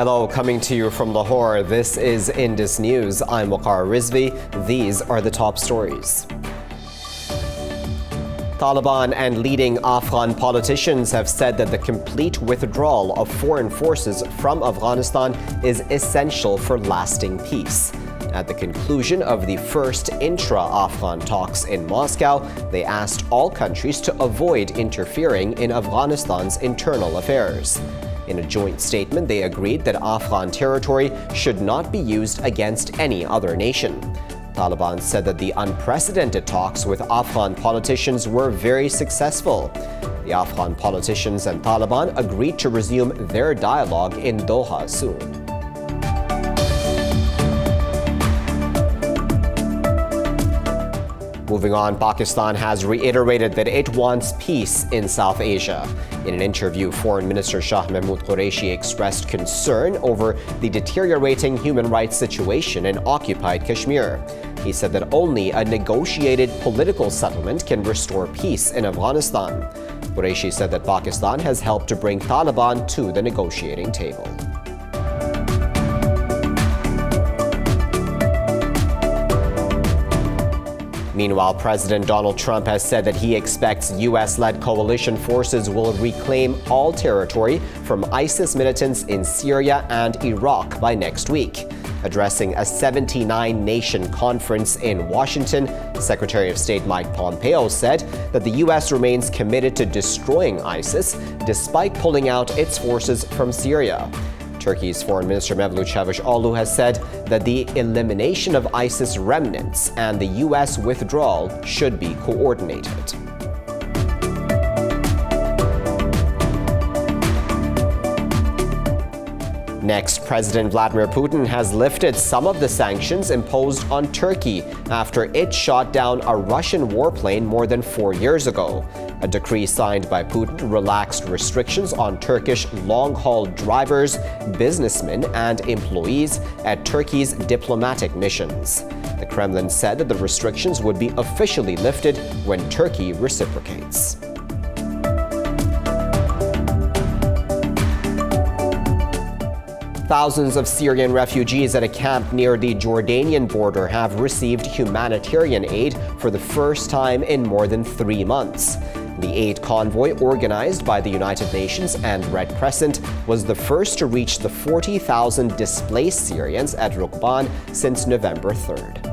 Hello, coming to you from Lahore, this is Indus News. I'm Waqar Rizvi. These are the top stories. Taliban and leading Afghan politicians have said that the complete withdrawal of foreign forces from Afghanistan is essential for lasting peace. At the conclusion of the first intra-Afghan talks in Moscow, they asked all countries to avoid interfering in Afghanistan's internal affairs. In a joint statement, they agreed that Afghan territory should not be used against any other nation. Taliban said that the unprecedented talks with Afghan politicians were very successful. The Afghan politicians and Taliban agreed to resume their dialogue in Doha soon. Moving on, Pakistan has reiterated that it wants peace in South Asia. In an interview, Foreign Minister Shah Mahmood Qureshi expressed concern over the deteriorating human rights situation in occupied Kashmir. He said that only a negotiated political settlement can restore peace in Afghanistan. Qureshi said that Pakistan has helped to bring Taliban to the negotiating table. Meanwhile, President Donald Trump has said that he expects U.S.-led coalition forces will reclaim all territory from ISIS militants in Syria and Iraq by next week. Addressing a 79-nation conference in Washington, Secretary of State Mike Pompeo said that the U.S. remains committed to destroying ISIS despite pulling out its forces from Syria. Turkey's Foreign Minister Mevlut Çavuşoğlu has said that the elimination of ISIS remnants and the U.S. withdrawal should be coordinated. Next, President Vladimir Putin has lifted some of the sanctions imposed on Turkey after it shot down a Russian warplane more than 4 years ago. A decree signed by Putin relaxed restrictions on Turkish long-haul drivers, businessmen, and employees at Turkey's diplomatic missions. The Kremlin said that the restrictions would be officially lifted when Turkey reciprocates. Thousands of Syrian refugees at a camp near the Jordanian border have received humanitarian aid for the first time in more than 3 months. The aid convoy, organized by the United Nations and Red Crescent, was the first to reach the 40,000 displaced Syrians at Rukban since November 3rd.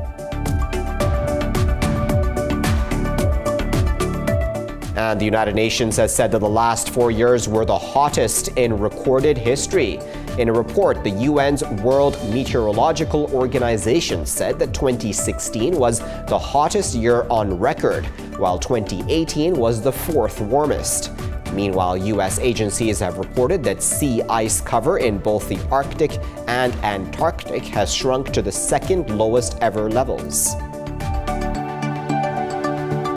And the United Nations has said that the last 4 years were the hottest in recorded history. In a report, the UN's World Meteorological Organization said that 2016 was the hottest year on record, while 2018 was the 4th warmest. Meanwhile, U.S. agencies have reported that sea ice cover in both the Arctic and Antarctic has shrunk to the 2nd lowest ever levels.